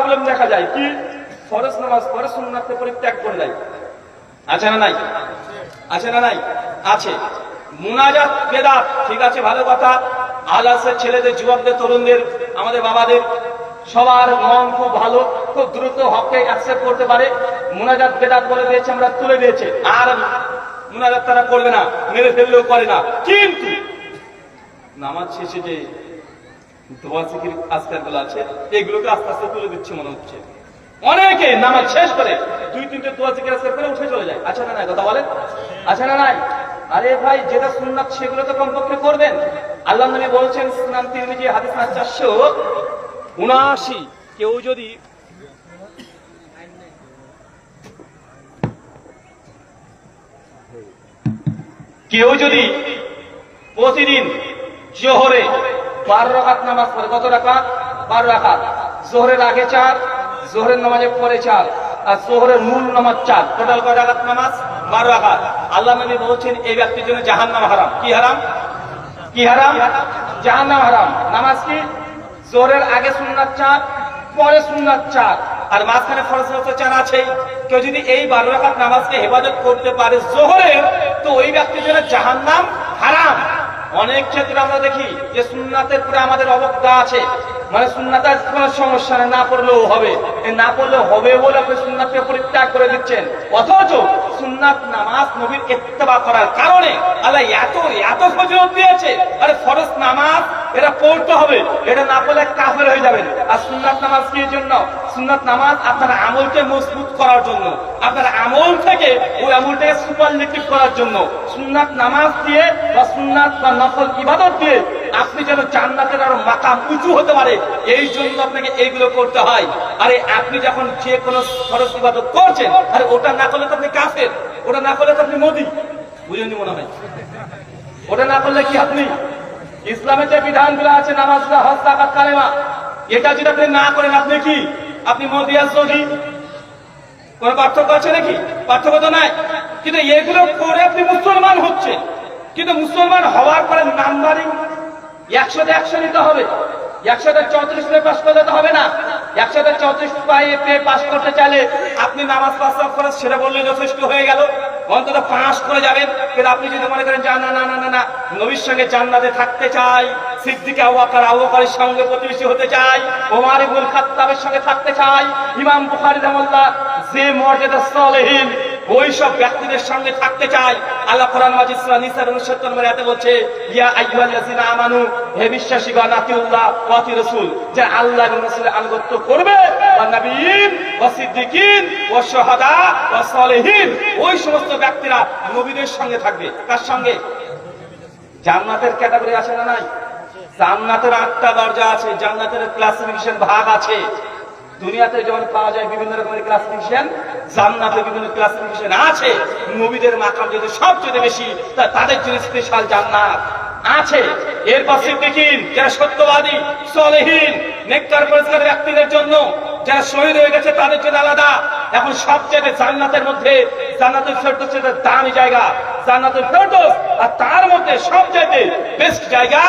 Problem দেখা যায় কি, ফরজ নামাজ পড়ে সুন্নাতকে পরিত্যাগ করে দেয়। আছে না নাই? আছে না নাই? আছে। মুনাজাত বেদাত, ঠিক আছে, ভালো কথা। আলাসের ছেলেদের, যুবকদের, তরুণদের, আমাদের বাবাদের সবার মন খুব ভালো, খুব দ্রুত হককে অ্যাকসেপ্ট করতে পারে। মুনাজাত বেদাত বলে দিয়েছে, আমরা তুলে দিয়েছে, আর মুনাজাত তারা করবে না, মেরে ফেললেও করে না। কিন্তু নামাজ শেষে যে দোয়া জিকির আজকাল গুলো আছে, এগুলোকে আস্তে আস্তে তুলে দিচ্ছে মনে হচ্ছে। অনেকে নামাজ শেষ করে 2-3টে দোয়া জিকির আজকাল করে উঠে চলে যায়। আছে না নাই? কথা বলেন, আছে না নাই? আরে ভাই, যেটা সুন্নাত সেগুলো তো কমপক্ষে করবেন। আল্লাহ নবী বলছেন, সুনান তিরমিজি হাদিস 479, কেউ যদি প্রতিদিন জোহরে 12 রাকাত নামাজ পড়ে, কত রাকাত? 12 রাকাত। জোহরের আগে 4, জোহরের নামাজের পরে 4, আর জোহরের মূল নামাজ 4, টোটাল কয় রাকাত নামাজ? 12 রাকাত। আল্লাহ নবী বলছেন এই ব্যক্তির জন্য জাহান্নাম হারাম। কি হারাম? কি হারাম? জাহান্নাম হারাম। নামাজ কি? জোহরের আগে সুন্নাত 4, পরে সুন্নাত 4, আর মাঝখানে ফরজ 4 আছে। কেউ যদি এই 12 রাকাত নামাজকে হেফাজত করতে পারে জোহরের, তো ওই ব্যক্তির জন্য জাহান্নাম হারাম। অনেক ক্ষেত্রে আমরা দেখি যে সুন্নাতের উপরে আমাদের অবজ্ঞা আছে, মানে সুন্নাতের কোনো সমস্যা নেই, না পড়লেও হবে, না পড়লেও হবে বলে আপনি সুন্নাতকে পরিত্যাগ করে দিচ্ছেন। অথচ সুন্নাত নামাজ নবীর ইত্তেবা করার কারণে আল্লাহ এত এত ফজিলত দিয়েছে। আরে ফরজ নামাজ এটা পড়তে হবে, এটা না পড়লে কাফের হয়ে যাবেন। আর সুন্নাত নামাজ কি জন্য? সুন্নাত নামাজ আপনার আমলকে মজবুত করার জন্য, আপনার আমল থেকে ওই আমলটাকে সুপারলেটিভ করার জন্য। সুন্নাত নামাজ দিয়ে বা সুন্নাত বা নফল ইবাদত দিয়ে আপনি যেন জান্নাতের আরো মাকাম উঁচু হতে পারে, এই জন্য আপনাকে এইগুলো করতে হয়। আরে আপনি যখন যে কোনো ফরজ ইবাদত করছেন, আরে ওটা না করলে তো আপনি কাফের, ওটা না করলে তো আপনি মোদি, বুঝেননি মনে হয়? ওটা না করলে কি আপনি ইসলামের যে বিধানগুলো আছে, নামাজ, হজ, যাকাত, কালেমা, এটা যদি আপনি না করেন, আপনি কি? আপনি মোদি আর যোগী? কোন পার্থক্য আছে নাকি? পার্থক্য তো নাই। কিন্তু এগুলো করে আপনি মুসলমান হচ্ছেন, কিন্তু মুসলমান হওয়ার পরে নাম্বারিং 100তে 100 নিতে হবে, 100তে 34 পেয়ে পাস করলে তো হবে না। 100তে 34 পেয়ে পাস করতে চাইলে আপনি নামাজ 5 ওয়াক্ত করে সেটা বললে যথেষ্ট হয়ে গেল, অন্তত পাস করে যাবেন। কিন্তু আপনি যদি মনে করেন না না না না, নবীর সঙ্গে জান্নাতে থাকতে চাই, সিদ্দিক আবু বকরের সঙ্গে প্রতিবেশী হতে চাই, ওমর ইবনুল খাত্তাবের সঙ্গে থাকতে চাই, ইমাম বুখারী রাহিমাহুল্লাহ যে মর্যাদা সলিহিন ওই সব ব্যক্তিদের সঙ্গে থাকতে চাই। আল্লাহ কোরআন মাজিদ সূরা নিসার 69 নম্বর আয়াতে বলছে, ইয়া আইয়ুহাল্লাযিনা আমানু, হে বিশ্বাসীগণ, আতিউল্লাহ ওয়া আতিউর রাসূল, যে আল্লাহ এবং রাসূলের আনুগত্য করবে, ওয়া নবিয়্যিন ওয়া সিদ্দিকিন ওয়া শুহাদা ওয়া সালিহিন, ওই সমস্ত ব্যক্তিরা নবীদের সঙ্গে থাকবে। কার সঙ্গে? জান্নাতের ক্যাটাগরি আছে না নাই? জান্নাতের 8টা দরজা আছে, জান্নাতের ক্লাসিফিকেশন ভাগ আছে। দুনিয়াতে যেমন পাওয়া যায় বিভিন্ন রকমের ক্লাসিফিকেশন, জান্নাতে বিভিন্ন ক্লাসিফিকেশন আছে। নবীদের মাকাম যেহেতু সবচেয়ে বেশি, তাদের জন্য স্পেশাল জান্নাত আছে। এরপর সিদ্দিকিন, যারা সত্যবাদী, সলিহিন, নেককার পরিষ্কার ব্যক্তিদের জন্য, যারা শহীদ হয়ে গেছে তাদের জন্য আলাদা। এখন সবচেয়ে জান্নাতের মধ্যে জান্নাতুল ফেরদৌস এর দামি জায়গা, জান্নাতুল ফেরদৌস, আর তার মধ্যে সবচেয়ে বেস্ট জায়গা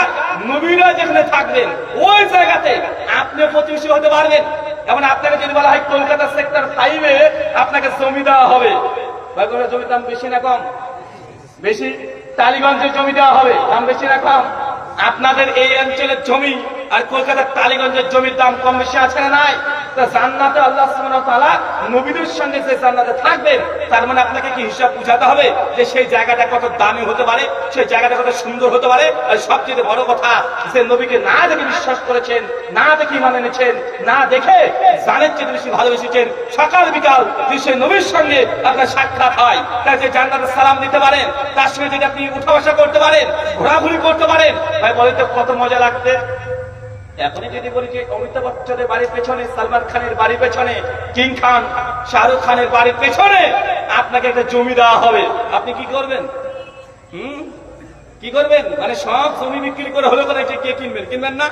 নবীরা যেখানে থাকবেন ওই জায়গাতে আপনি প্রতিবেশী হতে পারবেন। এখন আপনাকে যদি বলা হয় কলকাতা সেক্টর 5-এ আপনাকে জমি দেওয়া হবে, জমির দাম বেশি না কম? বেশি। টালিগঞ্জের জমি দেওয়া হবে, দাম বেশি না কম? আপনাদের এই অঞ্চলের জমি আর কলকাতার টালিগঞ্জের জমির দাম কম বেশি আছে না নাই? জান্নাতে আল্লাহ সুবহানাহু ওয়া তাআলা নবীদের সঙ্গে যে জান্নাতে থাকবেন, তার মানে আপনাকে কি হিসাব বুঝাতে হবে যে সেই জায়গাটা কত দামি হতে পারে, সেই জায়গাটা কত সুন্দর হতে পারে। আর সবচেয়ে বড় কথা, যে নবীকে না দেখে বিশ্বাস করেছেন, না দেখে ঈমান এনেছেন, না দেখে জানের চেয়ে বেশি ভালোবেসেছেন, সকাল বিকাল সেই নবীর সঙ্গে আপনার সাক্ষাৎ হয়, তার যে জান্নাতে সালাম দিতে পারেন, তার সঙ্গে যদি আপনি উঠা বসা করতে পারেন, ঘোরাঘুরি করতে পারেন, ভাই বলেন তো কত মজা লাগবে। এখনই যদি বলি যে অমিতাভ বচ্চনের বাড়ির পেছনে, সালমান খানের বাড়ির পেছনে, কিং খান, শাহরুখ খানের বাড়ির পেছনে আপনাকে একটা জমি দেওয়া হবে, আপনি কি করবেন? কি করবেন? মানে সব জমি বিক্রি করে হলো করে কে কিনবেন? কিনবেন না?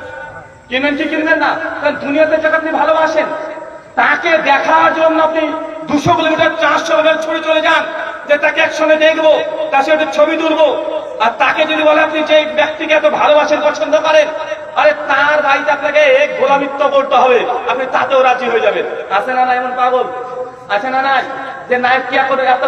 কিনবেন কি কিনবেন না? কারণ দুনিয়াতে যাকে আপনি ভালোবাসেন, তাকে দেখার জন্য আপনি 200 কিলোমিটার 400 কিলোমিটার ছুটে চলে যান, যে তাকে একসঙ্গে দেখবো, তার সাথে ছবি তুলবো। আর তাকে যদি বলে আপনি যে ব্যক্তিকে এত ভালোবাসেন, পছন্দ করেন, আরে তার বাড়িতে আপনাকে এক গোলামিত্ব বলতে হবে, আপনি তাতেও রাজি হয়ে যাবেন। আছে না না এমন পাগল? আছে না নাই যে নায়ক কিয়া করে এত